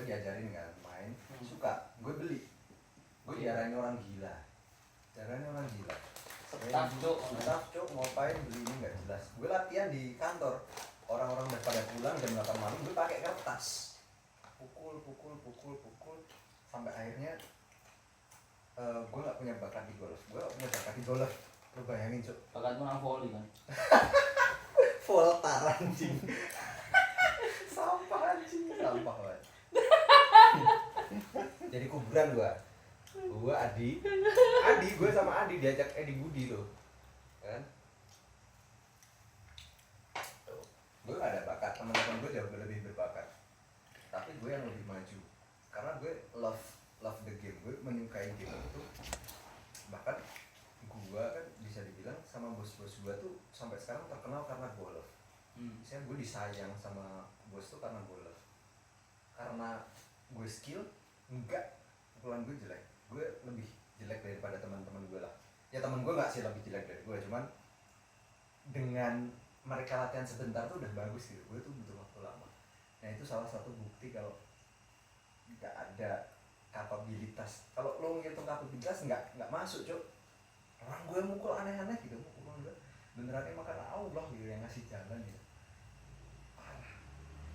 gue diajarin kan main, suka, gue beli, gue diarahin orang gila, Staf cok, ngapain beli ini nggak jelas. Gue latihan di kantor, orang-orang udah pada pulang jam 8 malam, gue pakai kertas, pukul, sampai akhirnya gue nggak punya bakat di golf, lo bayangin cok. Bakatmu nang volley kan? Voltar anjing. Sampah banget. Jadi kuburan gue Adi gue sama Adi diajak Edi Budi tuh kan, gue gak ada bakat, teman-teman gue jauh lebih berbakat, tapi gue yang lebih maju karena gue love the game, gue menyukai game itu. Bahkan gue kan bisa dibilang sama bos-bos gue tuh sampai sekarang terkenal karena golf. Misalnya gue disayang sama bos tuh karena golf, karena gue skill enggak, pukulan gue jelek, gue lebih jelek daripada teman-teman gue lah. Ya teman gue nggak sih lebih jelek dari gue, cuman dengan mereka latihan sebentar tuh udah bagus gitu, gue tuh butuh waktu lama. Nah itu salah satu bukti kalau nggak ada kapabilitas. Kalau lo ngitung kapabilitas nggak masuk cok. Orang gue mukul aneh-aneh gitu, mukul gue beneran emang karena Allah gitu yang ngasih jalan gitu. Parah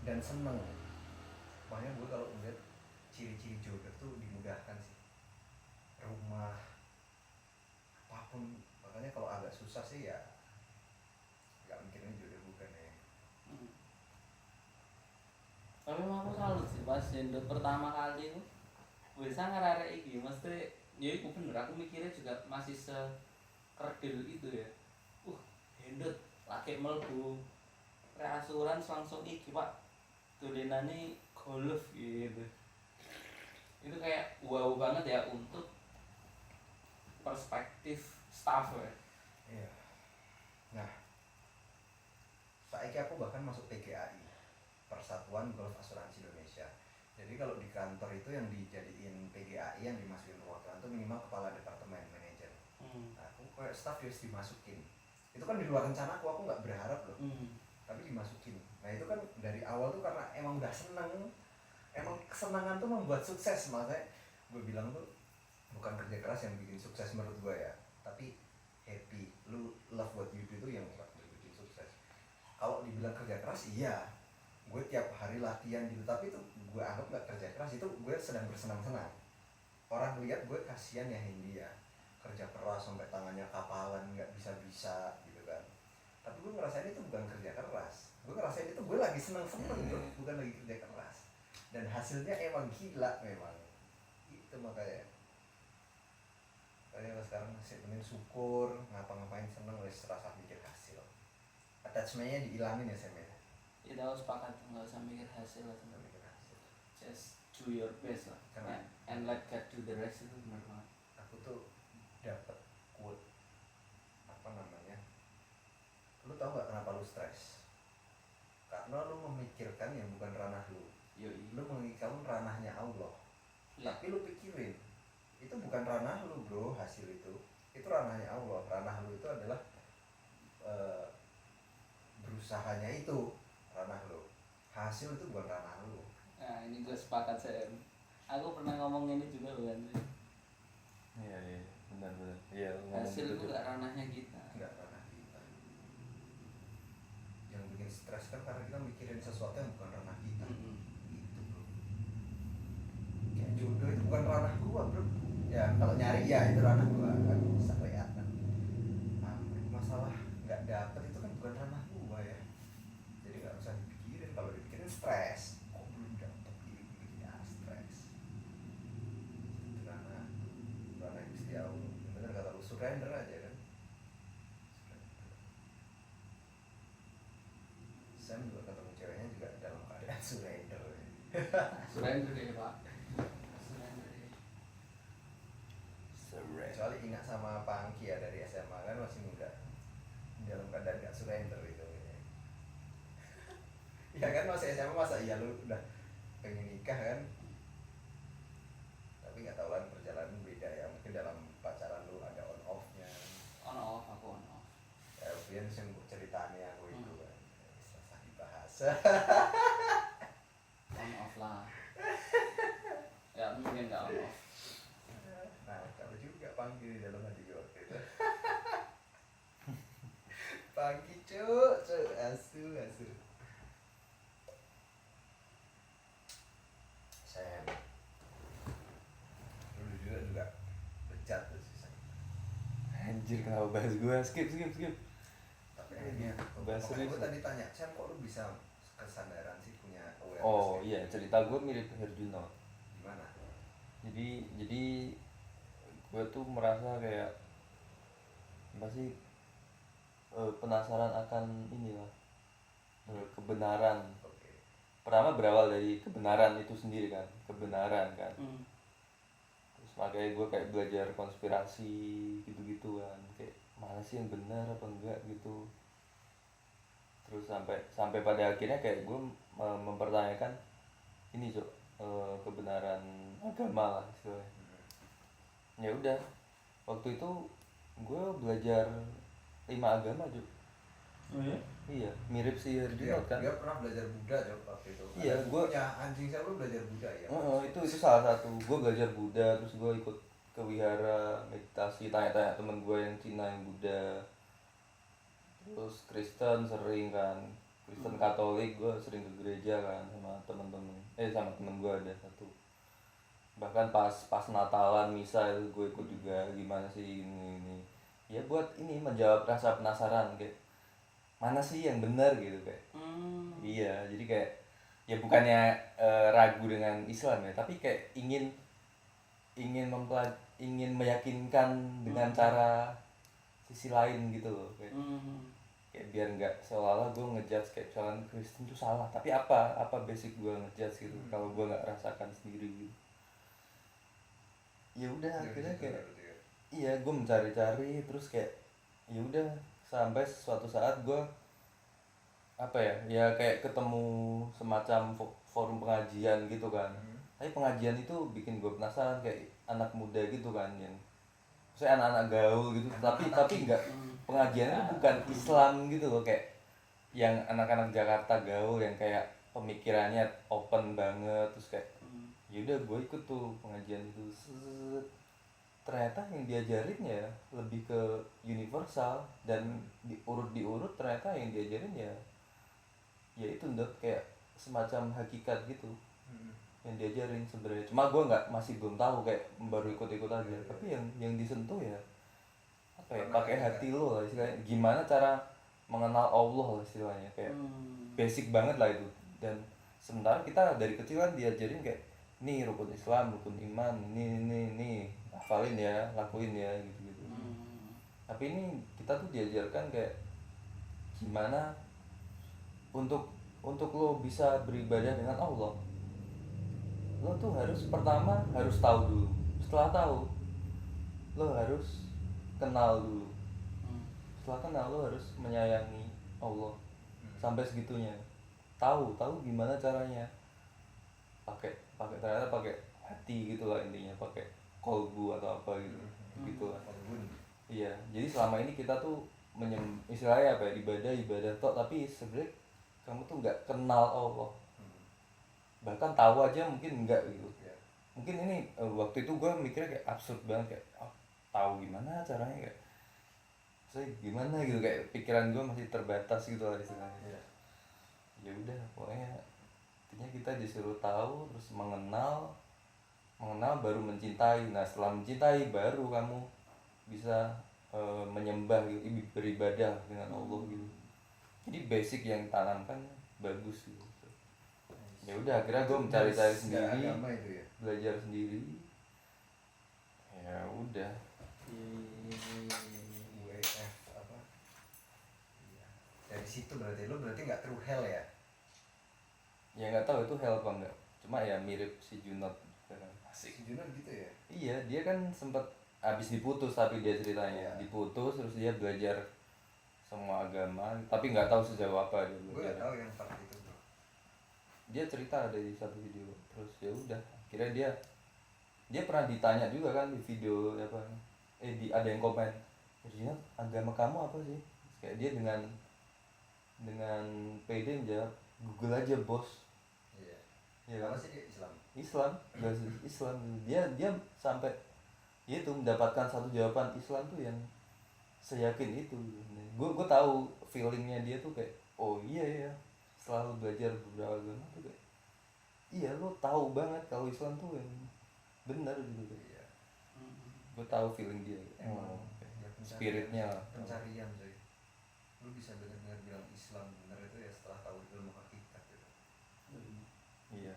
dan seneng. Makanya gue kalau ngeliat ciri-ciri jodoh tuh dimudahkan sih, rumah apapun. Makanya kalau agak susah sih ya nggak mikirin jodoh bukan ya. Tapi aku salut sih pas jendut pertama kali itu bisa ngerarek iki, mesti ya iku bener, aku mikirnya juga masih sekerdil itu ya. Jendut lagi mlebu reasuran langsung iki pak, dolenane golf gitu. Itu kayak wow banget ya untuk perspektif staff ya. Iya. Nah, saiki aku bahkan masuk PGAI, Persatuan Golf Asuransi Indonesia. Jadi kalau di kantor itu yang dijadiin PGAI, yang dimasukin perwakilan itu minimal kepala departemen, manajer. Nah, aku kayak staff harus dimasukin. Itu kan di luar rencana aku nggak berharap loh, tapi dimasukin. Nah itu kan dari awal tuh karena emang udah seneng, emang kesenangan tuh membuat sukses. Makanya gue bilang tuh bukan kerja keras yang bikin sukses menurut gue ya, tapi happy, lu love what you do tuh yang bikin sukses. Kalau dibilang kerja keras, iya, gue tiap hari latihan gitu, tapi itu gue anggap nggak kerja keras, itu gue sedang bersenang-senang. Orang lihat gue kasihan ya India, kerja keras sampai tangannya kapalan, nggak bisa gitu kan. Tapi gue ngerasain itu bukan kerja keras, gue ngerasain itu gue lagi senang-senang, bukan lagi kerja keras. Dan hasilnya emang gila memang. Itu makanya sekarang masih pengen syukur, ngapa-ngapain seneng, wes serasa mikir hasil. Attachmentnya dihilangin ya Sam ya. Kita harus sepakat, nggak usah mikir hasil lah, just do your best lah. Karena and let God do the rest, itu benar banget. Aku tuh dapat quote apa namanya, lu tau nggak kenapa lu stres? Karena lu memikirkan yang bukan ranah lu. Lu memikirkan ranahnya Allah, tapi lu pikirin itu bukan ranah lu bro, hasil itu ranahnya Allah. Ranah lu itu adalah berusahanya, itu ranah lu. Hasil itu bukan ranah lu. Nah ini gue sepakat Sam. Aku pernah ngomong ini juga loh kan. Iya benar. Iya, hasil itu nggak ranahnya kita. Nggak ranah kita. Yang bikin stres kan karena kita mikirin sesuatu yang bukan ranah kita. Gitu bro. Kayak jodoh itu bukan ranah gua bro. Ya kalau nyari ya itu ranah gua kan, bisa kelihatan. Masalah nggak dapet itu kan bukan ranah gua ya. Jadi nggak usah dipikirin. Kalau dipikirin stres. Kok belum dapet ini ya stres. Itu ranah Gusti Allah. Bener kata lu, surrender aja kan. Sam juga ketemu ceweknya juga dalam keadaan surrender. Surrender deh pak. Kecuali ingat sama Pangki ya dari SMA kan masih muda, dalam keadaan gak surrender itu ya kan masih SMA, masa iya lu udah pengen nikah kan, tapi gak tau lah perjalanan beda ya, mungkin dalam pacaran lu ada on off nya. On off, aku on off Ya Vian sih ceritanya aku itu kan susah dibahas. on off lah. pagi cuk asu Sam dulu juga bejat tuh sih Sam. Anjir, kenapa bahas gue? Skip. Tapi akhirnya Bahas makanya serius gue ya? tadi tanya Sam kok lu bisa kesadaran sih punya awareness Oh kayak iya, gitu? cerita gue mirip Herjunot. Gimana? Jadi gue tuh merasa kayak apa sih, penasaran akan inilah, kebenaran. Oke. Pertama berawal dari kebenaran itu sendiri kan, kebenaran kan. Terus makanya gue kayak belajar konspirasi gitu-gitu kan, kayak mana sih yang benar apa enggak gitu. Terus sampai pada akhirnya kayak gue mempertanyakan ini cok, kebenaran agama lah istilahnya. Ya udah, waktu itu gue belajar 5 agama cok. Oh ya? Iya, mirip si dia, Herjunot kan. dia pernah belajar Buddha Jok waktu itu. Iya, Ada gua- bukunya anjing siapa belajar Buddha ya. Itu salah satu. Gue belajar Buddha, terus gue ikut ke wihara meditasi, tanya-tanya temen gue yang Cina yang Buddha. Terus Kristen sering kan, Kristen Katolik gue sering ke gereja kan sama temen-temen. Sama temen gue ada satu. Bahkan pas Natalan misa itu gue ikut juga, gimana sih ini. Ya buat ini menjawab rasa penasaran kayak mana sih yang benar gitu kayak. Iya, jadi kayak ya bukannya ragu dengan Islam ya, tapi kayak ingin meyakinkan dengan cara sisi lain gitu loh kayak biar nggak seolah-olah gue ngejudge kayak misalkan Kristen tuh salah, tapi apa basic gue ngejudge gitu kalau gue nggak rasakan sendiri gitu. Ya udah akhirnya kayak iya gue mencari-cari terus kayak ya udah sampai suatu saat gue apa ya kayak ketemu semacam forum pengajian gitu kan. Tapi pengajian itu bikin gue penasaran kayak anak muda gitu kan yang saya anak-anak gaul gitu, tapi enggak, pengajiannya itu bukan Islam gitu loh, kayak yang anak-anak Jakarta gaul yang kayak pemikirannya open banget. Terus kayak yaudah gue ikut tuh pengajian itu. Ternyata yang diajarin ya lebih ke universal, dan diurut ternyata yang diajarin ya itu dok kayak semacam hakikat gitu yang diajarin sebenarnya. Cuma gue masih belum tahu, kayak baru ikut-ikut aja. Tapi yang disentuh ya apa ya, pakai hati lo lah istilahnya, gimana cara mengenal Allah lah istilahnya, kayak basic banget lah itu. Dan sementara kita dari kecil kan diajarin kayak nih rukun Islam, rukun iman, ini hafalin ya, lakuin ya gitu. Tapi ini kita tuh diajarkan kayak gimana untuk lo bisa beribadah dengan Allah, lo tuh pertama harus tahu dulu. Setelah tahu, lo harus kenal dulu. Setelah kenal, lo harus menyayangi Allah sampai segitunya. Tahu gimana caranya, ternyata pakai hati gitu lah intinya, pakai kolbu atau apa gitu gitulah. Iya, jadi selama ini kita tuh istilahnya apa ya, ibadah tok, tapi sebenarnya kamu tuh nggak kenal Allah. Bahkan tahu aja mungkin enggak gitu. Mungkin ini waktu itu gue mikirnya kayak absurd banget, kayak tahu gimana caranya, kayak saya gimana gitu, kayak pikiran gue masih terbatas gitu lah istilahnya. Ya udah pokoknya intinya kita disuruh tahu, terus mengenal baru mencintai. Nah setelah mencintai baru kamu bisa menyembah gitu, beribadah dengan Allah gitu. Jadi basic yang tanamkan bagus gitu. Ya udah akhirnya gue mencari-cari sendiri, itu ya? belajar sendiri. Ya udah. WF apa? Iya. Dari situ berarti nggak true hell ya? Ya nggak tahu itu hell apa enggak. Cuma ya mirip si Junot. Si Junot gitu ya? Iya, dia kan sempet abis diputus, tapi dia ceritanya diputus terus dia belajar semua agama, tapi nggak tahu sejauh apa dia belajar. Gue nggak tahu yang part itu bro. Dia cerita ada di satu video. Terus ya udah akhirnya dia pernah ditanya juga kan di video apa, ada yang komen, Junot agama kamu apa sih? Terus kayak dia dengan pede menjawab, Google aja bos. Iya. Ya Apa kan? sih dia Islam? Bahasa Islam. Dia sampai itu mendapatkan satu jawaban Islam tuh yang seyakin itu. Gue tahu feelingnya dia tuh kayak oh iya ya, setelah lu belajar beberapa agama tuh kayak iya lo tahu banget kalau Islam tuh yang benar gitu. Iya. Gue tahu feeling dia emang Ya, spiritnya lah. pencarian coy. Lu bisa benar-benar bilang Islam benar itu ya setelah tahu ilmu hakikat gitu. Iya.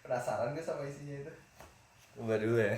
Penasaran gak sama isinya itu? Coba dulu ya.